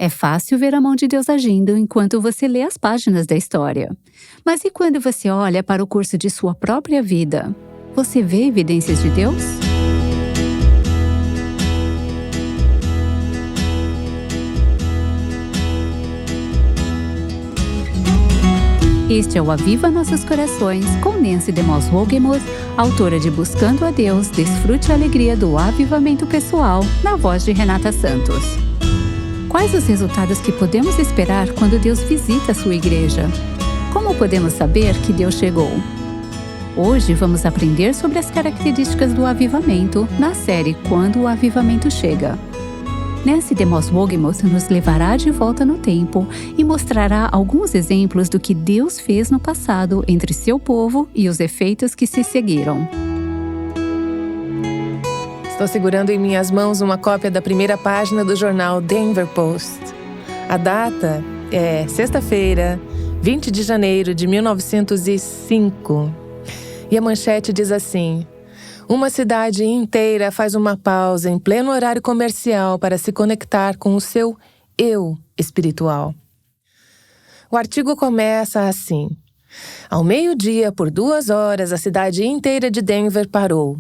É fácil ver a mão de Deus agindo enquanto você lê as páginas da história. Mas e quando você olha para o curso de sua própria vida? Você vê evidências de Deus? Este é o Aviva Nossos Corações, com Nancy DeMoss Wolgemuth, autora de Buscando a Deus, Desfrute a Alegria do Avivamento Pessoal, na voz de Renata Santos. Quais os resultados que podemos esperar quando Deus visita a sua igreja? Como podemos saber que Deus chegou? Hoje vamos aprender sobre as características do avivamento na série Quando o Avivamento Chega. Nancy DeMoss Wolgemuth nos levará de volta no tempo e mostrará alguns exemplos do que Deus fez no passado entre seu povo e os efeitos que se seguiram. Estou segurando em minhas mãos uma cópia da primeira página do jornal Denver Post. A data é sexta-feira, 20 de janeiro de 1905. E a manchete diz assim: uma cidade inteira faz uma pausa em pleno horário comercial para se conectar com o seu eu espiritual. O artigo começa assim: ao meio-dia, por 2 horas, a cidade inteira de Denver parou.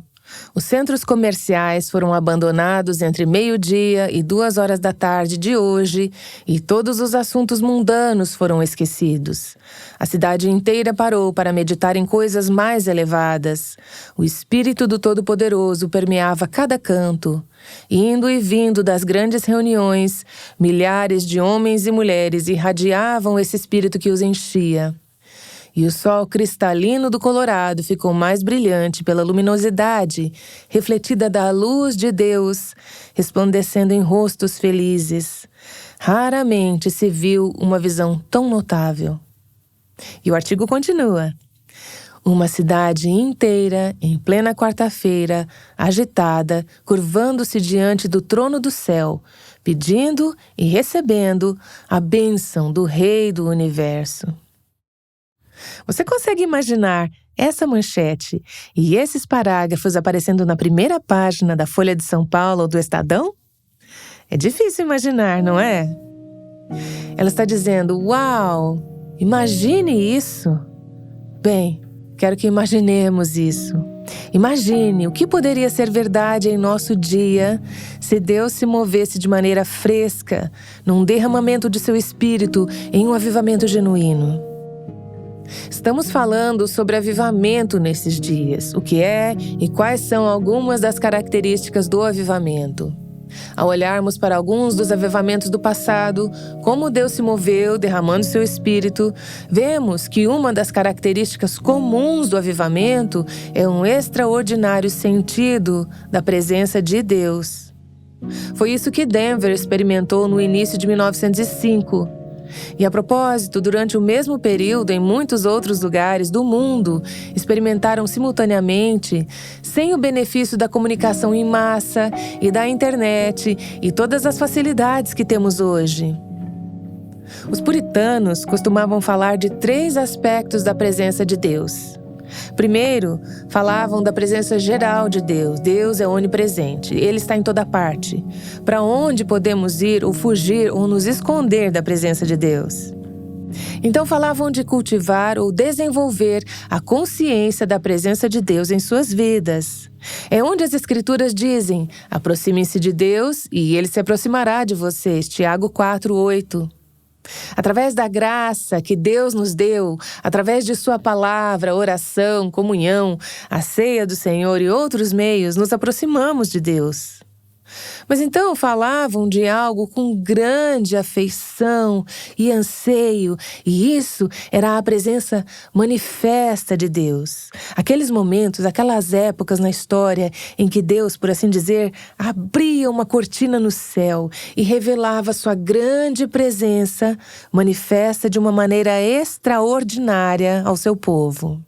Os centros comerciais foram abandonados entre meio-dia e 2 horas da tarde de hoje e todos os assuntos mundanos foram esquecidos. A cidade inteira parou para meditar em coisas mais elevadas. O Espírito do Todo-Poderoso permeava cada canto. Indo e vindo das grandes reuniões, milhares de homens e mulheres irradiavam esse Espírito que os enchia. E o sol cristalino do Colorado ficou mais brilhante pela luminosidade refletida da luz de Deus, resplandecendo em rostos felizes. Raramente se viu uma visão tão notável. E o artigo continua. Uma cidade inteira, em plena quarta-feira, agitada, curvando-se diante do trono do céu, pedindo e recebendo a bênção do Rei do Universo. Você consegue imaginar essa manchete e esses parágrafos aparecendo na primeira página da Folha de São Paulo ou do Estadão? É difícil imaginar, não é? Ela está dizendo, uau, imagine isso. Bem, quero que imaginemos isso. Imagine o que poderia ser verdade em nosso dia se Deus se movesse de maneira fresca, num derramamento de seu espírito, em um avivamento genuíno. Estamos falando sobre avivamento nesses dias, o que é e quais são algumas das características do avivamento. Ao olharmos para alguns dos avivamentos do passado, como Deus se moveu derramando seu espírito, vemos que uma das características comuns do avivamento é um extraordinário sentido da presença de Deus. Foi isso que Denver experimentou no início de 1905. E a propósito, durante o mesmo período, em muitos outros lugares do mundo, experimentaram simultaneamente, sem o benefício da comunicação em massa e da internet e todas as facilidades que temos hoje. Os puritanos costumavam falar de 3 aspectos da presença de Deus. Primeiro, falavam da presença geral de Deus. Deus é onipresente, Ele está em toda parte. Para onde podemos ir ou fugir ou nos esconder da presença de Deus? Então falavam de cultivar ou desenvolver a consciência da presença de Deus em suas vidas. É onde as Escrituras dizem, aproximem-se de Deus e Ele se aproximará de vocês. Tiago 4:8. Através da graça que Deus nos deu, através de sua palavra, oração, comunhão, a ceia do Senhor e outros meios, nos aproximamos de Deus. Mas então falavam de algo com grande afeição e anseio, e isso era a presença manifesta de Deus. Aqueles momentos, aquelas épocas na história em que Deus, por assim dizer, abria uma cortina no céu e revelava sua grande presença manifesta de uma maneira extraordinária ao seu povo.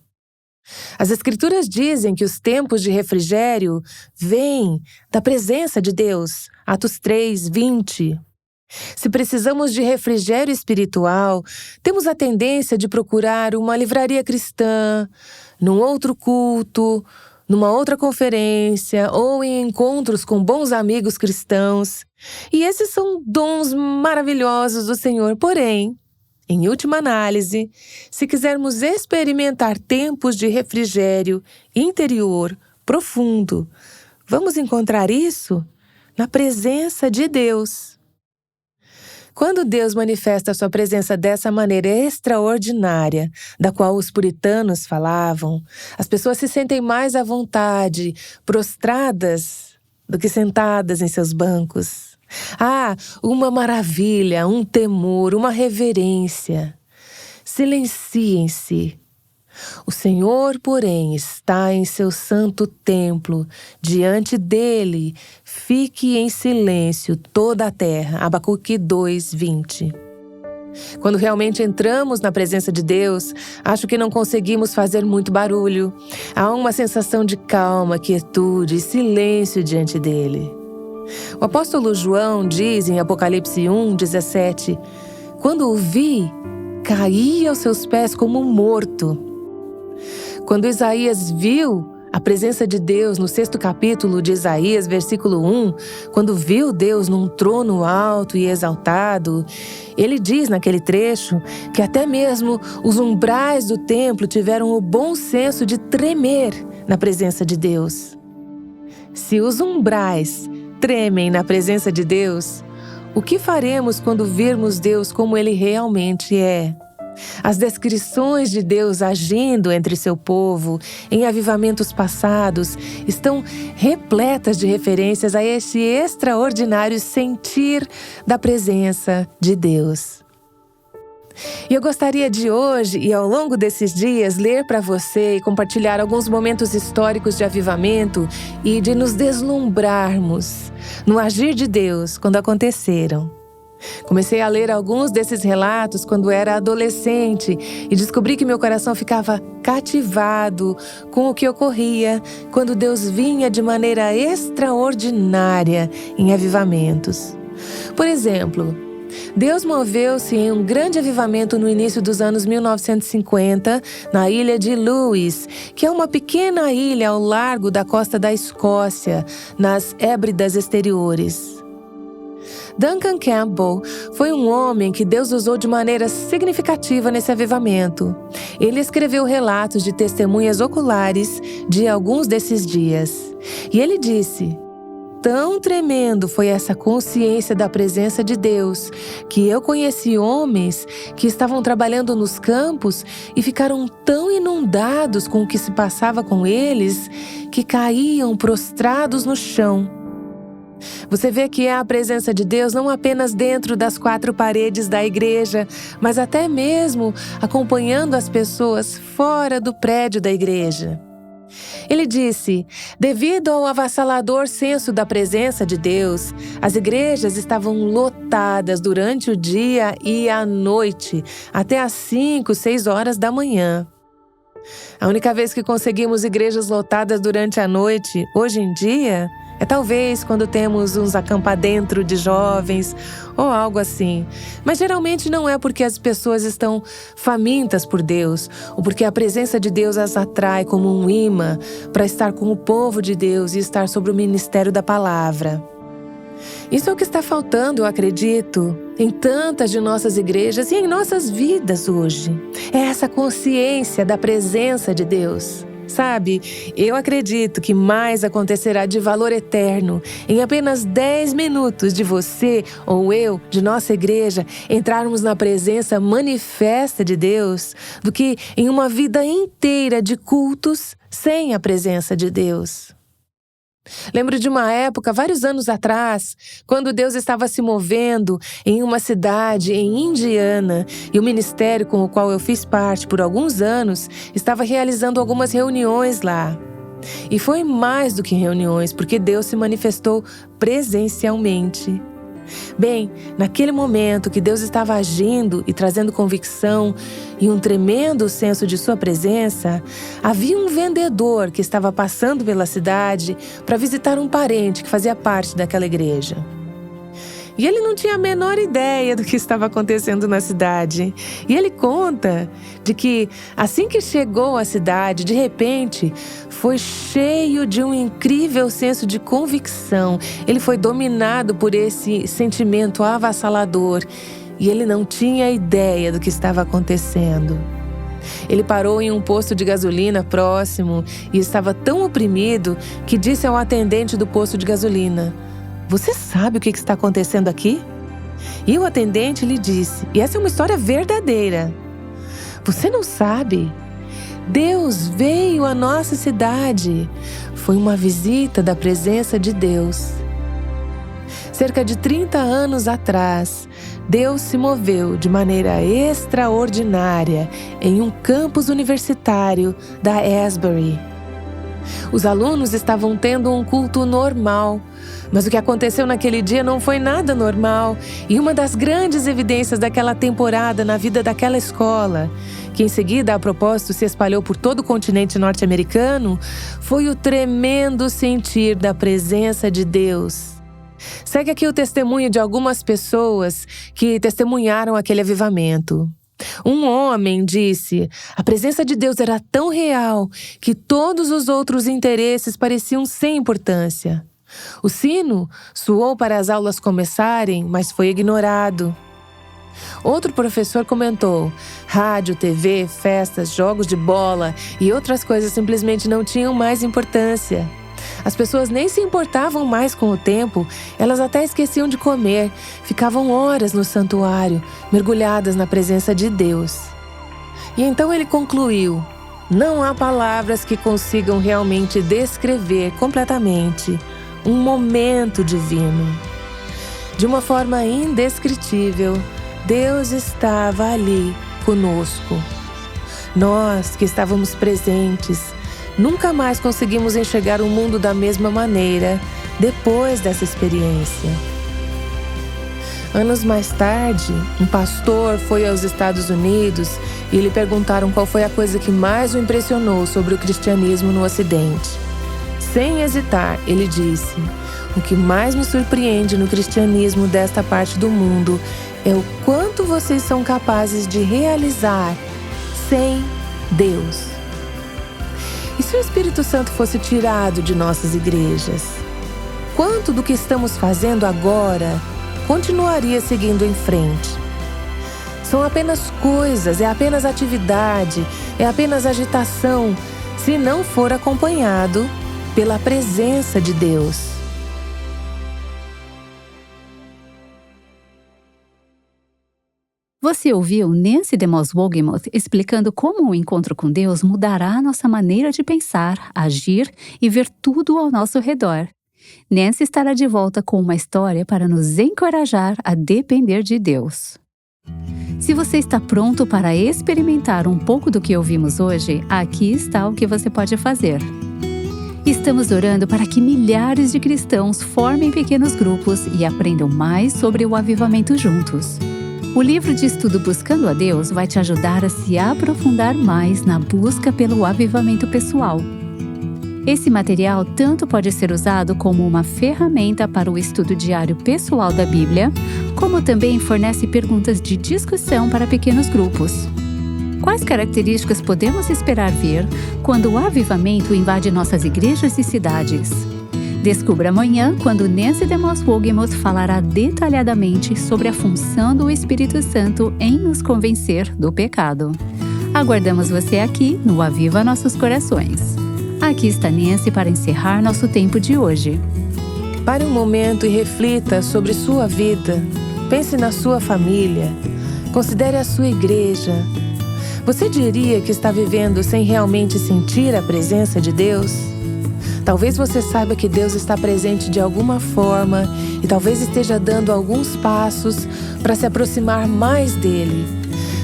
As Escrituras dizem que os tempos de refrigério vêm da presença de Deus. Atos 3:20. Se precisamos de refrigério espiritual, temos a tendência de procurar uma livraria cristã, num outro culto, numa outra conferência ou em encontros com bons amigos cristãos. E esses são dons maravilhosos do Senhor. Porém, em última análise, se quisermos experimentar tempos de refrigério interior profundo, vamos encontrar isso na presença de Deus. Quando Deus manifesta a sua presença dessa maneira extraordinária, da qual os puritanos falavam, as pessoas se sentem mais à vontade, prostradas, do que sentadas em seus bancos. Uma maravilha, um temor, uma reverência. Silenciem-se. O Senhor, porém, está em seu santo templo. Diante dele, fique em silêncio toda a terra. Abacuque 2:20. Quando realmente entramos na presença de Deus, acho que não conseguimos fazer muito barulho. Há uma sensação de calma, quietude e silêncio diante dele. O apóstolo João diz em Apocalipse 1:17: quando o vi, caí aos seus pés como morto. Quando Isaías viu a presença de Deus no 6º capítulo de Isaías, versículo 1, quando viu Deus num trono alto e exaltado, ele diz naquele trecho que até mesmo os umbrais do templo tiveram o bom senso de tremer na presença de Deus. Se os umbrais tremem na presença de Deus, o que faremos quando virmos Deus como Ele realmente é? As descrições de Deus agindo entre seu povo em avivamentos passados estão repletas de referências a esse extraordinário sentir da presença de Deus. E eu gostaria de hoje e ao longo desses dias ler para você e compartilhar alguns momentos históricos de avivamento e de nos deslumbrarmos no agir de Deus quando aconteceram. Comecei a ler alguns desses relatos quando era adolescente e descobri que meu coração ficava cativado com o que ocorria quando Deus vinha de maneira extraordinária em avivamentos. Por exemplo, Deus moveu-se em um grande avivamento no início dos anos 1950 na ilha de Lewis, que é uma pequena ilha ao largo da costa da Escócia, nas Hébridas exteriores. Duncan Campbell foi um homem que Deus usou de maneira significativa nesse avivamento. Ele escreveu relatos de testemunhas oculares de alguns desses dias. E ele disse: tão tremendo foi essa consciência da presença de Deus, que eu conheci homens que estavam trabalhando nos campos e ficaram tão inundados com o que se passava com eles, que caíam prostrados no chão. Você vê que é a presença de Deus não apenas dentro das 4 paredes da igreja, mas até mesmo acompanhando as pessoas fora do prédio da igreja. Ele disse: devido ao avassalador senso da presença de Deus, as igrejas estavam lotadas durante o dia e à noite, até às 5, 6 horas da manhã. A única vez que conseguimos igrejas lotadas durante a noite, hoje em dia, é talvez quando temos uns acampa-dentro de jovens ou algo assim. Mas geralmente não é porque as pessoas estão famintas por Deus ou porque a presença de Deus as atrai como um imã para estar com o povo de Deus e estar sobre o ministério da palavra. Isso é o que está faltando, eu acredito, em tantas de nossas igrejas e em nossas vidas hoje. É essa consciência da presença de Deus. Sabe, eu acredito que mais acontecerá de valor eterno em apenas 10 minutos de você ou eu, de nossa igreja, entrarmos na presença manifesta de Deus do que em uma vida inteira de cultos sem a presença de Deus. Lembro de uma época, vários anos atrás, quando Deus estava se movendo em uma cidade em Indiana e o ministério com o qual eu fiz parte por alguns anos estava realizando algumas reuniões lá. E foi mais do que reuniões, porque Deus se manifestou presencialmente. Bem, naquele momento que Deus estava agindo e trazendo convicção e um tremendo senso de sua presença, havia um vendedor que estava passando pela cidade para visitar um parente que fazia parte daquela igreja. E ele não tinha a menor ideia do que estava acontecendo na cidade. E ele conta de que, assim que chegou à cidade, de repente, foi cheio de um incrível senso de convicção. Ele foi dominado por esse sentimento avassalador e ele não tinha ideia do que estava acontecendo. Ele parou em um posto de gasolina próximo e estava tão oprimido que disse ao atendente do posto de gasolina: "Você sabe o que está acontecendo aqui?" E o atendente lhe disse, e essa é uma história verdadeira: "Você não sabe? Deus veio à nossa cidade. Foi uma visita da presença de Deus." Cerca de 30 anos atrás, Deus se moveu de maneira extraordinária em um campus universitário da Asbury. Os alunos estavam tendo um culto normal, mas o que aconteceu naquele dia não foi nada normal. E uma das grandes evidências daquela temporada na vida daquela escola, que em seguida, a propósito, se espalhou por todo o continente norte-americano, foi o tremendo sentir da presença de Deus. Segue aqui o testemunho de algumas pessoas que testemunharam aquele avivamento. Um homem disse: "A presença de Deus era tão real que todos os outros interesses pareciam sem importância. O sino soou para as aulas começarem, mas foi ignorado." Outro professor comentou: "Rádio, TV, festas, jogos de bola e outras coisas simplesmente não tinham mais importância. As pessoas nem se importavam mais com o tempo, elas até esqueciam de comer, ficavam horas no santuário, mergulhadas na presença de Deus." E então ele concluiu: "Não há palavras que consigam realmente descrever completamente um momento divino. De uma forma indescritível, Deus estava ali conosco. Nós que estávamos presentes, nunca mais conseguimos enxergar o mundo da mesma maneira depois dessa experiência." Anos mais tarde, um pastor foi aos Estados Unidos e lhe perguntaram qual foi a coisa que mais o impressionou sobre o cristianismo no Ocidente. Sem hesitar, ele disse: "O que mais me surpreende no cristianismo desta parte do mundo é o quanto vocês são capazes de realizar sem Deus." E se o Espírito Santo fosse tirado de nossas igrejas? Quanto do que estamos fazendo agora continuaria seguindo em frente? São apenas coisas, é apenas atividade, é apenas agitação, se não for acompanhado pela presença de Deus. Você ouviu Nancy DeMoss Wolgemuth explicando como o encontro com Deus mudará nossa maneira de pensar, agir e ver tudo ao nosso redor. Nancy estará de volta com uma história para nos encorajar a depender de Deus. Se você está pronto para experimentar um pouco do que ouvimos hoje, aqui está o que você pode fazer. Estamos orando para que milhares de cristãos formem pequenos grupos e aprendam mais sobre o avivamento juntos. O livro de estudo Buscando a Deus vai te ajudar a se aprofundar mais na busca pelo avivamento pessoal. Esse material tanto pode ser usado como uma ferramenta para o estudo diário pessoal da Bíblia, como também fornece perguntas de discussão para pequenos grupos. Quais características podemos esperar ver quando o avivamento invade nossas igrejas e cidades? Descubra amanhã quando Nancy DeMoss Wolgemuth falará detalhadamente sobre a função do Espírito Santo em nos convencer do pecado. Aguardamos você aqui no Aviva Nossos Corações. Aqui está Nancy para encerrar nosso tempo de hoje. Pare um momento e reflita sobre sua vida. Pense na sua família. Considere a sua igreja. Você diria que está vivendo sem realmente sentir a presença de Deus? Talvez você saiba que Deus está presente de alguma forma e talvez esteja dando alguns passos para se aproximar mais dele.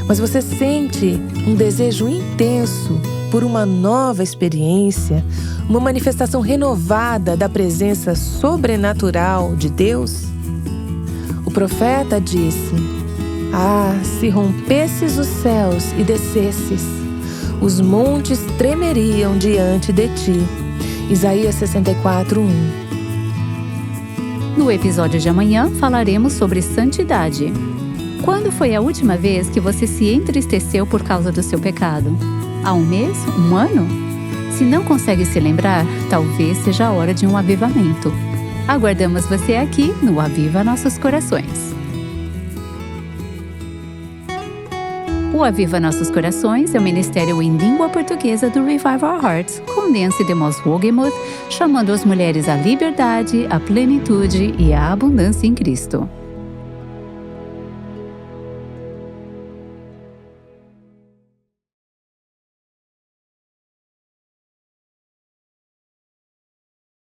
Mas você sente um desejo intenso por uma nova experiência, uma manifestação renovada da presença sobrenatural de Deus? O profeta disse: "Ah, se rompesses os céus e descesses, os montes tremeriam diante de ti." Isaías 64:1. No episódio de amanhã, falaremos sobre santidade. Quando foi a última vez que você se entristeceu por causa do seu pecado? Há um mês? Um ano? Se não consegue se lembrar, talvez seja a hora de um avivamento. Aguardamos você aqui no Aviva Nossos Corações. O Aviva Nossos Corações é o ministério em língua portuguesa do Revive Our Hearts, com Nancy DeMoss Wogemuth, chamando as mulheres à liberdade, à plenitude e à abundância em Cristo.